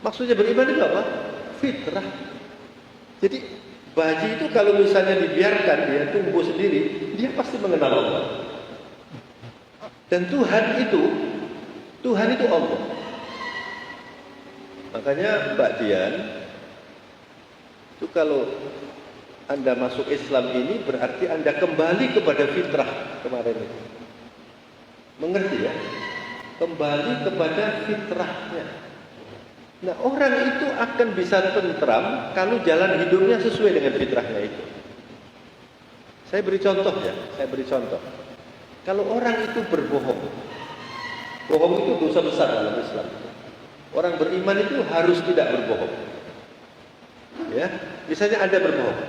Maksudnya beriman itu apa? Fitrah. Jadi bayi itu kalau misalnya dibiarkan dia tumbuh sendiri, dia pasti mengenal Allah. Dan Tuhan itu Allah. Makanya Mbak Dian, itu kalau Anda masuk Islam ini berarti Anda kembali kepada fitrah kemarin itu. Mengerti ya? Kembali kepada fitrahnya. Nah, orang itu akan bisa tentram kalau jalan hidupnya sesuai dengan fitrahnya itu. Saya beri contoh ya, Kalau orang itu berbohong, bohong itu dosa besar dalam Islam. Orang beriman itu harus tidak berbohong. Ya, misalnya Anda berbohong.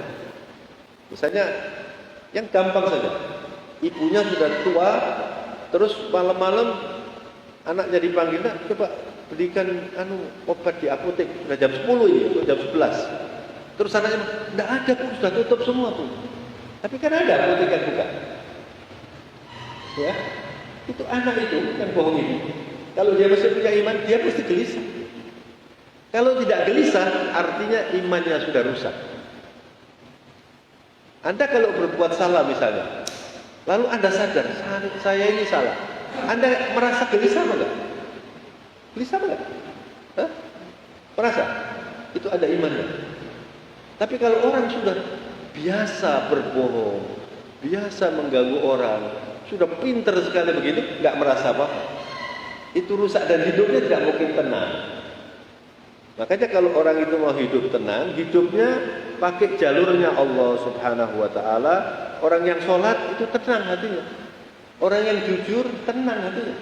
Misalnya yang gampang saja. Ibunya sudah tua, terus malam-malam anaknya dipanggil, "Nak, coba belikan obat di apotek." Sudah jam 10 ini, atau jam 11. Terus anaknya, "Enggak ada, Bu, sudah tutup semua, Bu." Tapi kan ada apotek yang buka. Ya. Itu anak itu yang bohong ini. Kalau dia masih punya iman, dia pasti gelisah. Kalau tidak gelisah, artinya imannya sudah rusak. Anda kalau berbuat salah misalnya, lalu Anda sadar, saya ini salah. Anda merasa gelisah enggak? Gelisah enggak? Hah? Merasa? Itu ada imannya. Tapi kalau orang sudah biasa berbohong, biasa mengganggu orang, sudah pintar sekali begitu, enggak merasa apa, itu rusak dan hidupnya tidak mungkin tenang. Makanya kalau orang itu mau hidup tenang, hidupnya pakai jalurnya Allah Subhanahu wa taala. Orang yang sholat itu tenang hatinya. Orang yang jujur tenang hatinya.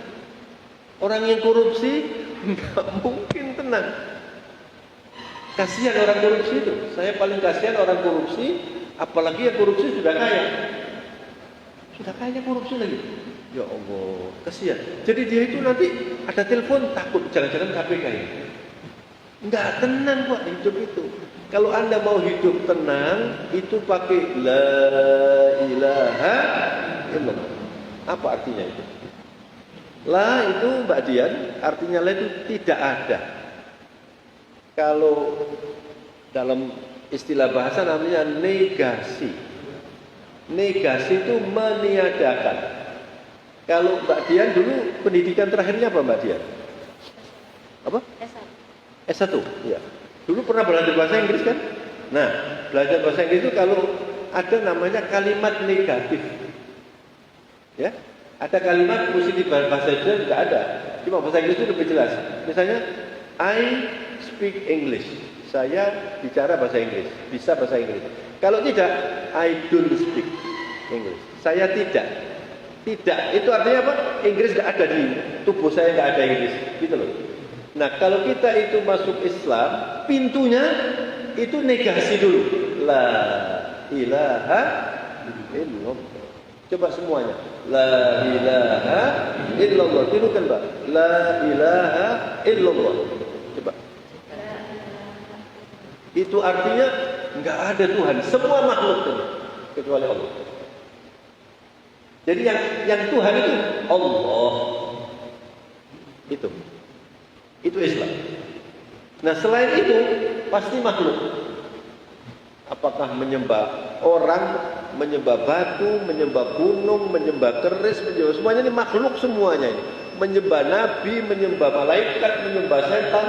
Orang yang korupsi enggak mungkin tenang. Kasihan orang korupsi itu. Saya paling kasihan orang korupsi, apalagi yang korupsi sudah kaya. Sudah kaya korupsi lagi. Ya Allah, kasihan. Jadi dia itu nanti ada telepon takut jangan-jangan KPK ini. Enggak tenang Pak hidup itu. Kalau Anda mau hidup tenang, itu pakai la ilaha illallah. Apa artinya itu? La itu Mbak Dian, artinya la itu tidak ada. Kalau dalam istilah bahasa namanya negasi. Negasi itu meniadakan. Kalau Mbak Dian dulu pendidikan terakhirnya apa Mbak Dian? Apa? S1. Ya. Dulu pernah belajar bahasa Inggris kan? Nah, belajar bahasa Inggris itu kalau ada namanya kalimat negatif. Ya. Ada kalimat mesti di bahasa Indonesia tidak ada. Cuma bahasa Inggris itu lebih jelas. Misalnya I speak English. Saya bicara bahasa Inggris, bisa bahasa Inggris. Kalau tidak, I don't speak English. Saya tidak. Tidak, itu artinya apa? Inggris tidak ada di tubuh saya, tidak ada Inggris, gitu loh. Nah, kalau kita itu masuk Islam, pintunya itu negasi dulu. La ilaha illallah. Coba semuanya. La ilaha illallah. Tirukan, Mbak. La ilaha illallah. Coba. Itu artinya enggak ada Tuhan, semua makhluk itu kecuali Allah. Jadi yang Tuhan itu Allah. Itu Islam. Nah, selain itu pasti makhluk. Apakah menyembah orang, menyembah batu, menyembah gunung, menyembah keris, menyembah semuanya ini makhluk semuanya ini. Menyembah nabi, menyembah malaikat, menyembah setan,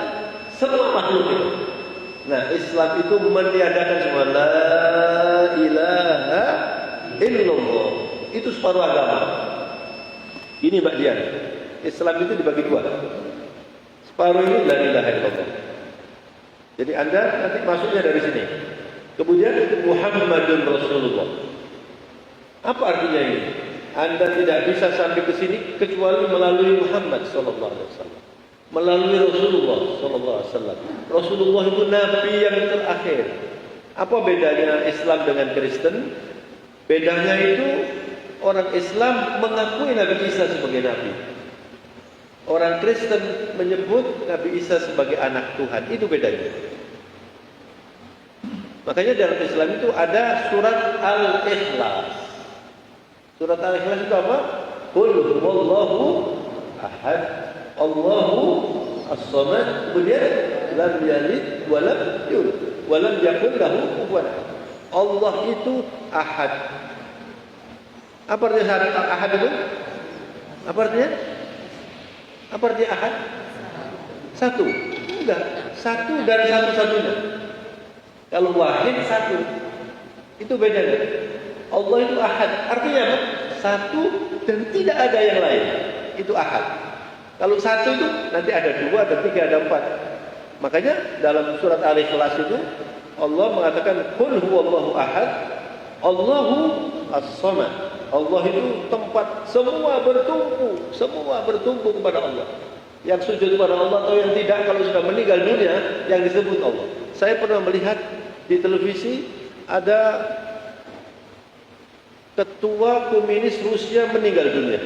semua makhluk itu. Nah, Islam itu meniadakan semua la ilaha illallah. Itu separuh agama. Ini Mbak Dian, Islam itu dibagi dua. Separuh ini la ilaha illallah. Jadi Anda nanti masuknya dari sini. Kemudian Muhammadun Rasulullah. Apa artinya ini? Anda tidak bisa sampai ke sini kecuali melalui Muhammad sallallahu alaihi wasallam. Melalui Rasulullah sallallahu alaihi wasallam. Rasulullah itu nabi yang terakhir. Apa bedanya Islam dengan Kristen? Bedanya itu orang Islam mengakui Nabi Isa sebagai nabi. Orang Kristen menyebut Nabi Isa sebagai anak Tuhan. Itu bedanya. Makanya dalam Islam itu ada surat Al-Ikhlas. Surat Al-Ikhlas itu apa? Qul huwallahu ahad, Allahu as-samad. Kemudian lam yalid wa lam yulad wa lam yakul lahu kufuwan ahad. Allah itu ahad. Apa artinya ahad itu? Apa artinya? Apa artinya ahad? Satu. Enggak, satu dan satu-satunya. Kalau wahid satu. Itu bedanya. Allah itu ahad. Artinya apa? Satu dan tidak ada yang lain. Itu ahad. Kalau satu itu nanti ada dua, ada tiga, ada empat. Makanya dalam surat Al-Ikhlas itu Allah mengatakan qul huwallahu ahad, Allahu as-samad. Allah itu tempat semua bertumpu kepada Allah. Yang sujud kepada Allah atau yang tidak, kalau sudah meninggal dunia, yang disebut Allah. Saya pernah melihat di televisi ada ketua komunis Rusia meninggal dunia.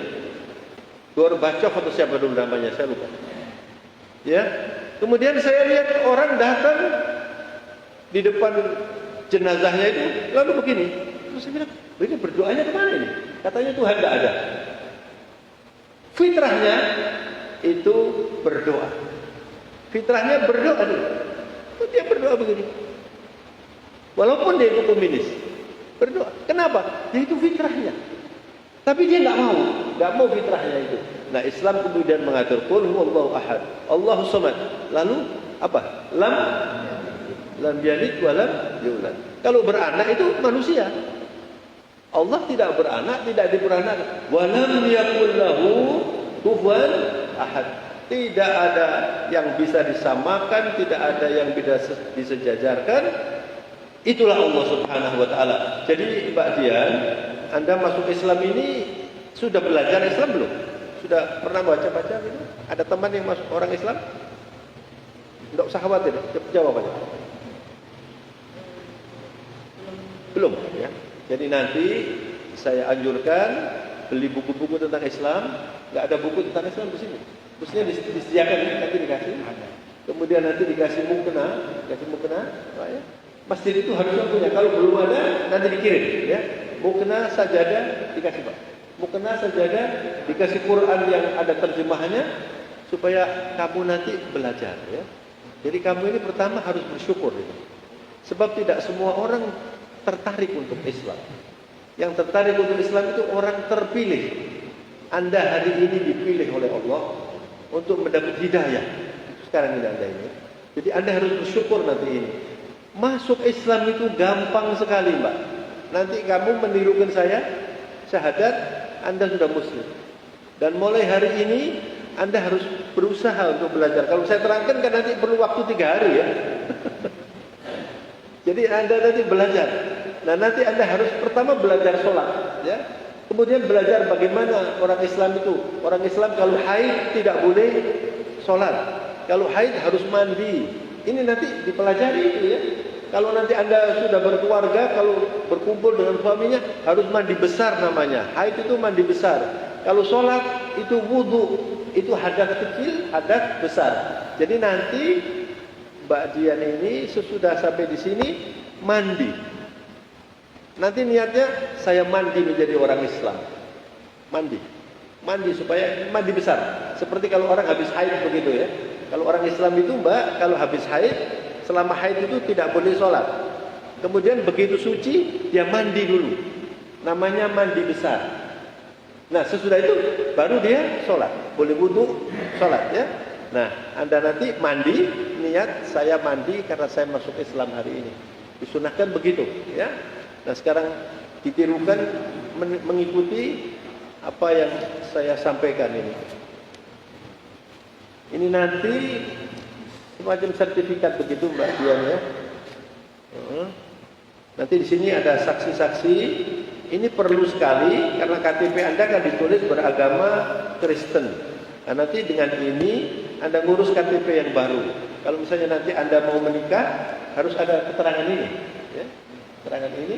Gorbachev atau siapa dulu namanya, saya lupa. Ya, kemudian saya lihat orang datang di depan jenazahnya itu, lalu begini. Terus saya bilang, ini berdoanya kemana ini? Katanya Tuhan tidak ada. Fitrahnya itu berdoa. Fitrahnya berdoa dulu. Dia berdoa begini. Walaupun dia itu komunis, berdoa. Kenapa? Ya itu fitrahnya. Tapi dia nggak mau fitrahnya itu. Nah, Islam kemudian mengatur qul huwallahu ahad, Allahus samad. Lalu apa? Lam yalid wa lam yulad. Kalau beranak itu manusia. Allah tidak beranak, tidak diperanak. Wa lam yakul lahu kufuwan ahad. Tidak ada yang bisa disamakan, tidak ada yang bisa disejajarkan. Itulah Allah Subhanahu wa taala. Jadi Mbak Dian, Anda masuk Islam ini sudah belajar Islam belum? Sudah pernah baca-baca gitu? Ada teman yang masuk orang Islam? Enggak usah khawatir, jawab aja. Belum ya. Jadi nanti saya anjurkan beli buku-buku tentang Islam. Enggak ada buku tentang Islam di sini. Khususnya disediakan nanti dikasih. Kemudian nanti dikasih mukena, Pak ya. Masjid itu harusnya punya. Kalau belum ada, nanti dikirim ya. Mukena sajadah dikasih Pak. Mukena sajadah dikasih Quran yang ada terjemahannya supaya kamu nanti belajar ya. Jadi kamu ini pertama harus bersyukur gitu. Sebab tidak semua orang tertarik untuk Islam. Yang tertarik untuk Islam itu orang terpilih. Anda hari ini dipilih oleh Allah untuk mendapat hidayah. Sekarang ini Anda ini. Jadi Anda harus bersyukur nanti ini. Masuk Islam itu gampang sekali, Mbak. Nanti kamu menirukan saya, syahadat, Anda sudah muslim. Dan mulai hari ini Anda harus berusaha untuk belajar. Kalau saya terangkan kan nanti perlu waktu 3 hari ya. Jadi Anda nanti belajar. Nah nanti Anda harus pertama belajar sholat, ya. Kemudian belajar bagaimana orang Islam itu. Orang Islam kalau haid tidak boleh sholat. Kalau haid harus mandi. Ini nanti dipelajari itu ya. Kalau nanti Anda sudah berkeluarga, kalau berkumpul dengan suaminya harus mandi besar namanya. Haid itu mandi besar. Kalau sholat itu wudu, itu hadas kecil, hadas besar. Jadi nanti Mbak Dian ini sesudah sampai di sini mandi. Nanti niatnya saya mandi menjadi orang Islam. Mandi supaya mandi besar. Seperti kalau orang habis haid begitu ya. Kalau orang Islam itu Mbak, kalau habis haid, selama haid itu tidak boleh sholat. Kemudian begitu suci, dia mandi dulu. Namanya mandi besar. Nah sesudah itu baru dia sholat. Boleh wudu, sholat ya. Nah Anda nanti mandi, niat saya mandi karena saya masuk Islam hari ini. Disunahkan begitu ya. Nah sekarang ditirukan mengikuti apa yang saya sampaikan ini. Ini nanti semacam sertifikat begitu Mbak Dian ya. Nanti di sini ada saksi-saksi. Ini perlu sekali karena KTP Anda kan ditulis beragama Kristen. Nah, nanti dengan ini Anda ngurus KTP yang baru. Kalau misalnya nanti Anda mau menikah harus ada keterangan ini. Ya. Keterangan ini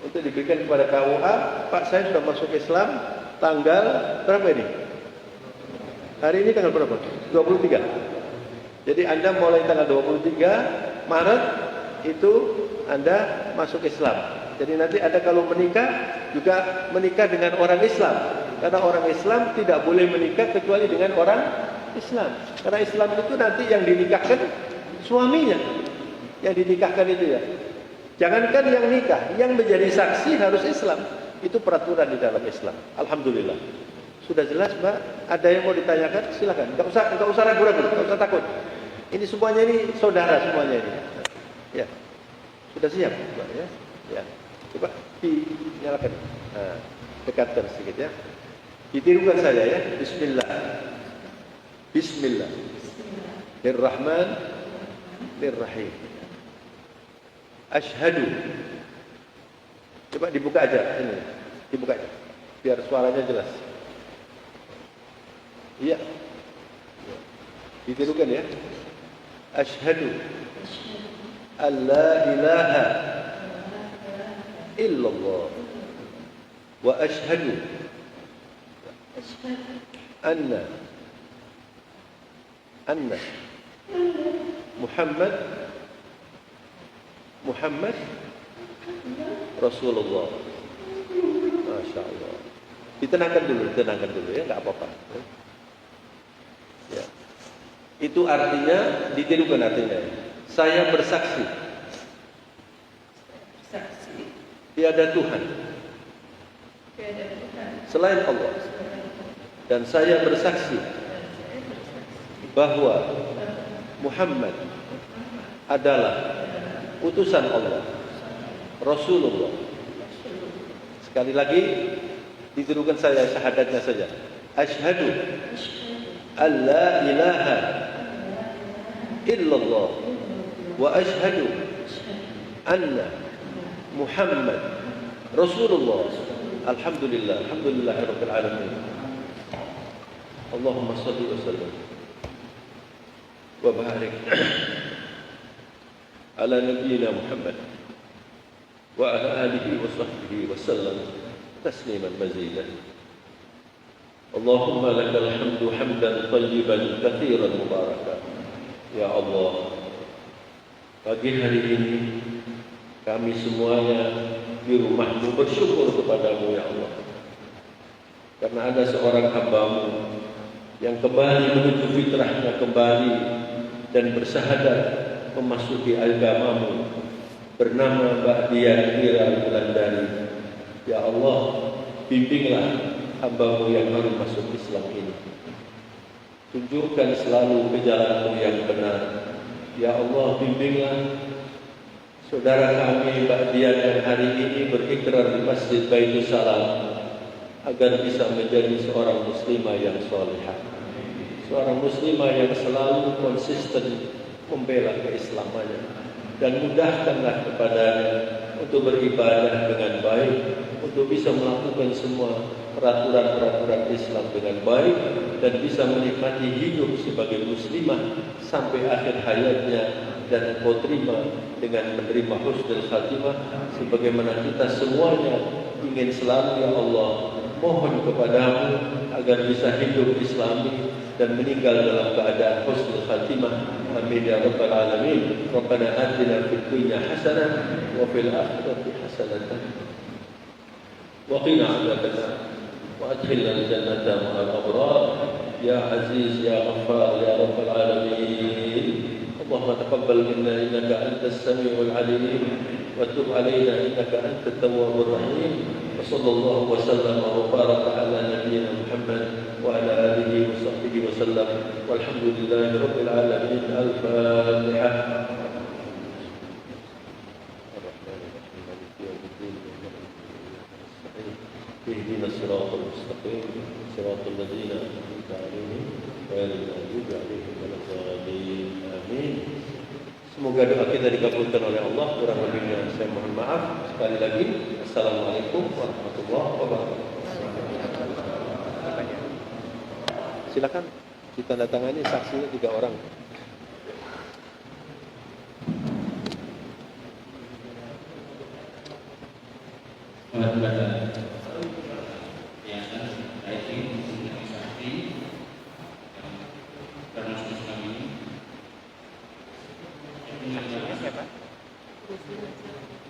untuk diberikan kepada KUA. Pak saya sudah masuk Islam tanggal berapa ini? Hari ini tanggal berapa? 23. Jadi Anda mulai tanggal 23 Maret itu Anda masuk Islam. Jadi nanti Anda kalau menikah juga menikah dengan orang Islam. Karena orang Islam tidak boleh menikah kecuali dengan orang Islam. Karena Islam itu nanti yang dinikahkan Suaminya yang dinikahkan itu ya. Jangankan yang nikah, yang menjadi saksi harus Islam. Itu peraturan di dalam Islam. Alhamdulillah. Sudah jelas, Mbak? Ada yang mau ditanyakan? Silakan. Enggak usah ragu-ragu, enggak usah takut. Ini semuanya ini saudara semuanya ini. Ya. Sudah siap, Mbak ya? Ya. Coba dinyalakan. Nah, dekatkan sedikit ya. Ditirukan saya ya. Bismillah. Bismillah. Bismillahirrahmanirrahim. Asyhadu. Coba dibuka aja ini. Dibuka aja. Biar suaranya jelas. Iya. Ditirukan ya. Asyhadu an la ilaha illallah wa asyhadu anna Muhammad Rasulullah. Masya Allah. Ditenangkan dulu ya, nggak apa-apa. Ya. Itu artinya, ditirukan artinya. Saya bersaksi. Tiada Tuhan selain Allah. Dan saya bersaksi bahwa Muhammad adalah utusan Allah, Rasulullah. Sekali lagi ditirukan saya syahadatnya saja. Asyhadu an la ilaha illallah wa asyhadu anna Muhammad Rasulullah. Alhamdulillah, alhamdulillahirabbil alamin. Allahumma shalli wa sallim wa barik ala nabiyyina Muhammad wa ala alihi wa sahbihi wa sallam tasliman mazidan. Allahumma lakal hamdu hamdan tayyiban katsiran mubarakan. Ya Allah, pagi hari ini kami semuanya di rumahmu bersyukur kepadamu ya Allah, karena ada seorang hambamu yang kembali menuju fitrahnya kembali dan bersyahadat memasuki agamamu, bernama Mbak Dian Ira Wulandari. Ya Allah, bimbinglah hambamu yang baru masuk Islam ini, tunjukkan selalu ke jalanmu yang benar. Ya Allah, bimbinglah saudara kami Mbak Dian yang hari ini berikrar di Masjid Baitul Salam agar bisa menjadi seorang muslimah yang salihah, seorang muslimah yang selalu konsisten membela keislamannya, dan mudahkanlah kepadanya untuk beribadah dengan baik, untuk bisa melakukan semua peraturan-peraturan Islam dengan baik, dan bisa menikmati hidup sebagai muslimah sampai akhir hayatnya, dan engkau terima dengan menerima husnul khatimah sebagaimana kita semuanya ingin selalu. Ya Allah, mohon kepadamu agar bisa hidup Islami dan meninggal dalam keadaan husnul khatimah. Amin ya rabbal alamin. Rabbana atina fid dunya hasanah wa fil akhirati hasanah wa qina adzabannar wa adkhilna al-jannata ma'al abrar ya aziz ya ghaffar ya rabbal alamin. اللهم تقبل منا إنك أنت السميع العليم وتب علينا إنك أنت التواب الرحيم. وصلى الله وسلم وبارك على نبينا محمد وعلى آله وصحبه وسلم والحمد لله رب العالمين. الفاتحة. اهدنا الصراط المستقيم صراط الذين أنعمت عليهم غير المغضوب عليهم ولا الضالين. Amin. Semoga doa kita dikabulkan oleh Allah. Kurang lebihnya saya mohon maaf. Sekali lagi, assalamualaikum warahmatullahi wabarakatuh. Silakan ditandatangani, saksinya 3 orang.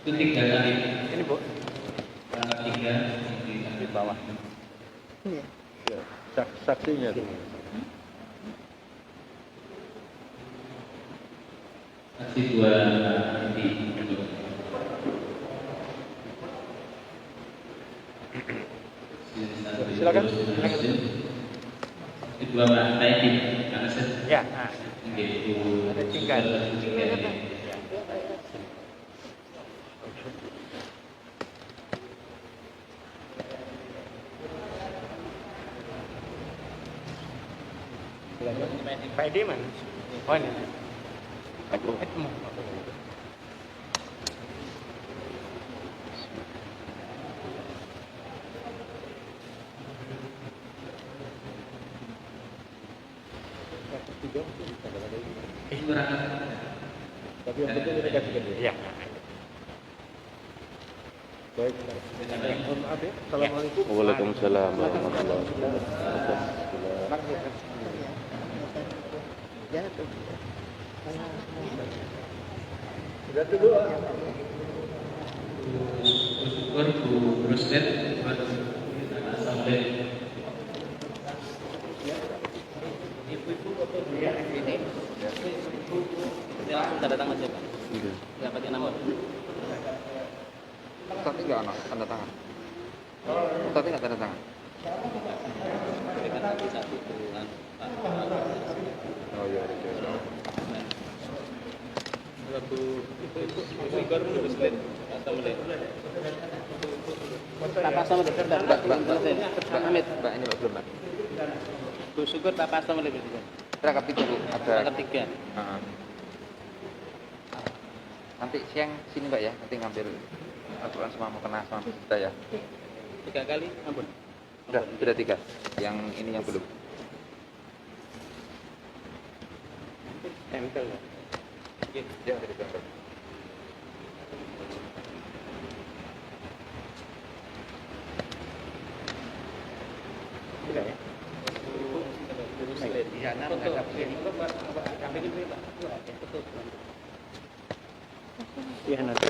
Titik dan tadi Ini Bu, tanggal 3 di bawah. Iya. Ya, saksinya tuh. Aksi 2 Andi. Silakan. Kedua Mbak Taiti, karena saya Ya. ada tinggal. Pak Edi mana? Oh ini. Tapi yang penting kita kasihkan dia. Iya. Baik. Mohon maaf ya. Assalamualaikum. Waalaikumsalam warahmatullahi wabarakatuh. Sudah dulu. Syukur Bu Ruslet, sampai Tanda tangan siapa? Nggak pakai nomor. Tapi nggak anak tanda tangan. Tapi nggak tanda tangan. Berikan satu turunan. Oh iya. Waktu itu Igor terus lihat atau melihat. Papa sama dokter Mbak Hamid. Mbak ini Mbak belum Mbak. Bu Syukur Papa sama melihat. Rangkap 3 Bu. Ada. Rangkap 3. Nanti siang sini Mbak ya. Nanti ngambil Al-Quran sama mau kena sama kita ya. 3 kali, ampun. Udah 3. Yang ini yang belum. Tempel ya. Ya dari tempel. Tidak ya. Di sana menghadap sini. Sampai gitu Pak. Betul. Iya nanti.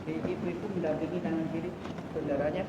Ibu mendampingi tangan kiri saudaranya.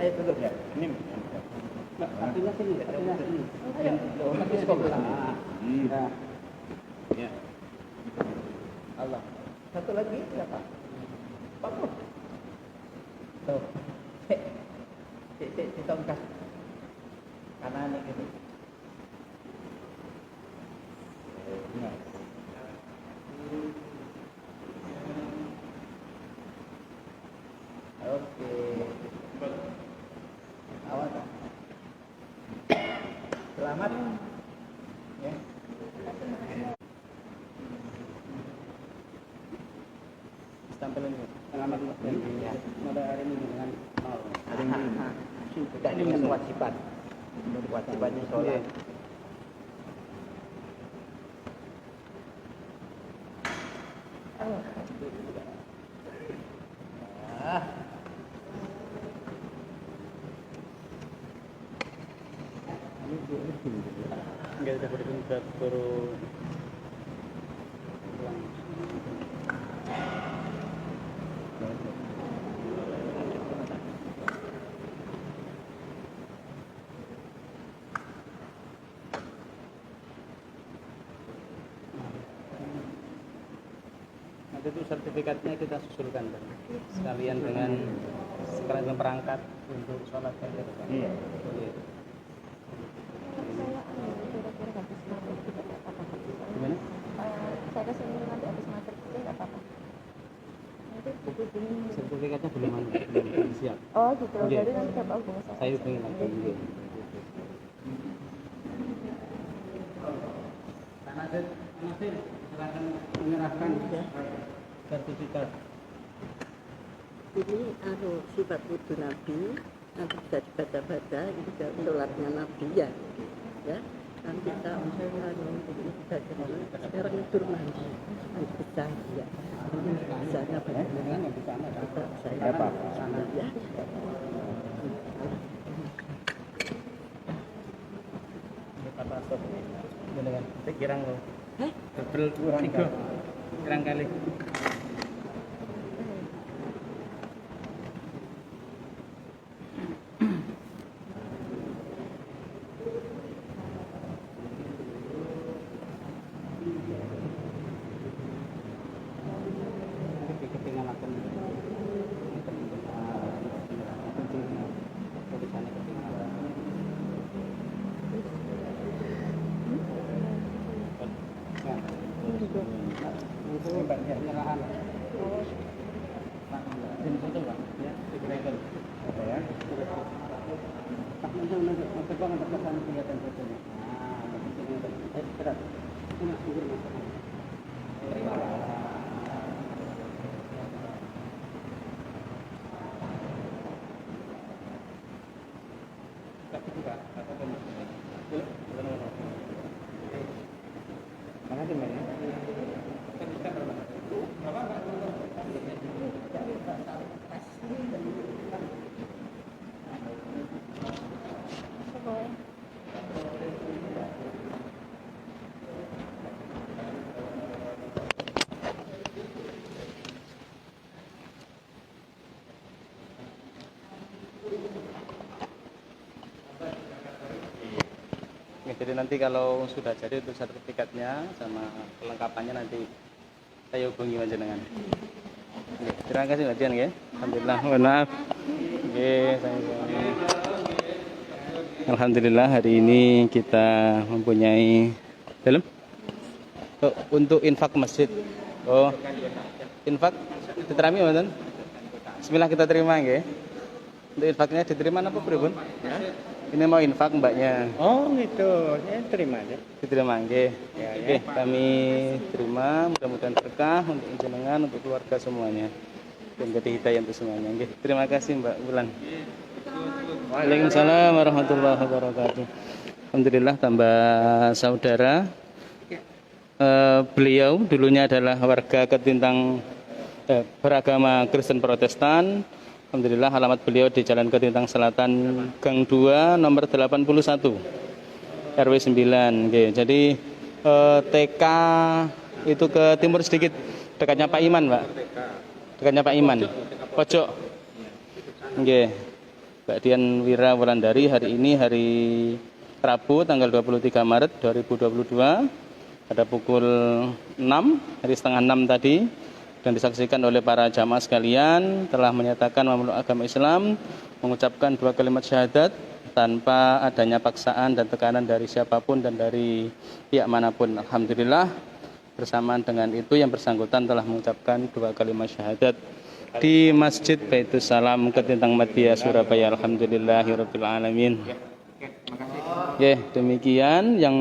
Ayo duduk ya. Ini. Satunya sini, satunya sini. Tapi sebelah. Ya. Allah. Satu lagi siapa? Bagus. Tuh. Si tongkat. Kanan ini gitu. Oke. Awas. Selamat. Ya. Tampilan ini. Selamat ya. Pada hari ini dengan hari ini. Tidak dengan kewajiban. Kewajibannya sholat. Alhamdulillah. Enggak ada berdekat turun. Itu sertifikatnya kita susulkan sekalian dengan perangkat untuk sholat saja. Iya. Gimana? Saya kasih nanti habis maghrib itu nggak apa-apa. Nanti buku ini Sertifikatnya belum ada. siap. Oh gitu. Oke. Jadi nanti Bapak hubungi saya. Saya hubungi lagi. Nggih. Pak Nasir, silakan menyerahkan sertifikat. Ini sifat wudhu Nabi, nanti bisa dibaca-baca, ini juga sholatnya Nabi ya. Nanti kita sekarang tidur mandi besar ya. Ini bisanya bagaimana? Kita saya ya. Kata stop. Dengan kirang lo. Hah? Double 3. Kirang kali. Makasih Mbak ya. Jadi nanti kalau sudah jadi untuk sertifikatnya sama kelengkapannya nanti saya hubungi panjenengan. Oke, terima kasih Mbak Dian ya. Alhamdulillah, mohon maaf. Oke, alhamdulillah hari ini kita mempunyai dalam untuk infak masjid. Oh, infak diterima Mbak. Bismillah kita terima nggih. Untuk infaknya diterima apa pripun? Ini mau infak mbaknya. Oh gitu, saya terima aja. Diterima nggih. Ya, ya. Oke, kami terima, mudah-mudahan berkah untuk jenengan, untuk keluarga semuanya. Dan jadi hidayah untuk semuanya. Nggih. Terima kasih Mbak Bulan. Waalaikumsalam warahmatullahi wabarakatuh. Alhamdulillah tambah saudara. Beliau dulunya adalah warga Ketintang beragama Kristen Protestan. Alhamdulillah alamat beliau di Jalan Ketintang Selatan Gang 2 nomor 81 RW 9. Oke, jadi TK itu ke timur sedikit, dekatnya Pak Iman, Pak. Dekatnya Pak Iman. Pojok. Oke. Mbak Dian Wira Wulandari hari ini hari Rabu tanggal 23 Maret 2022 pada pukul 6, hari setengah 6 tadi, dan disaksikan oleh para jamaah sekalian telah menyatakan memeluk agama Islam, mengucapkan 2 kalimat syahadat tanpa adanya paksaan dan tekanan dari siapapun dan dari pihak manapun. Alhamdulillah, bersamaan dengan itu yang bersangkutan telah mengucapkan 2 kalimat syahadat di Masjid Baitus Salam Ketintang Madya Surabaya. Alhamdulillahirabbil alamin. Ya, demikian yang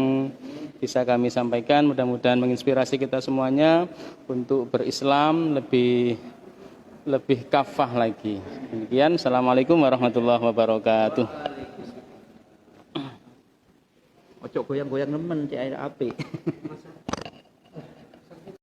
bisa kami sampaikan, mudah-mudahan menginspirasi kita semuanya untuk berislam lebih kafah lagi. Demikian, assalamualaikum warahmatullahi wabarakatuh. Ojo goyang-goyang nemen cek air api.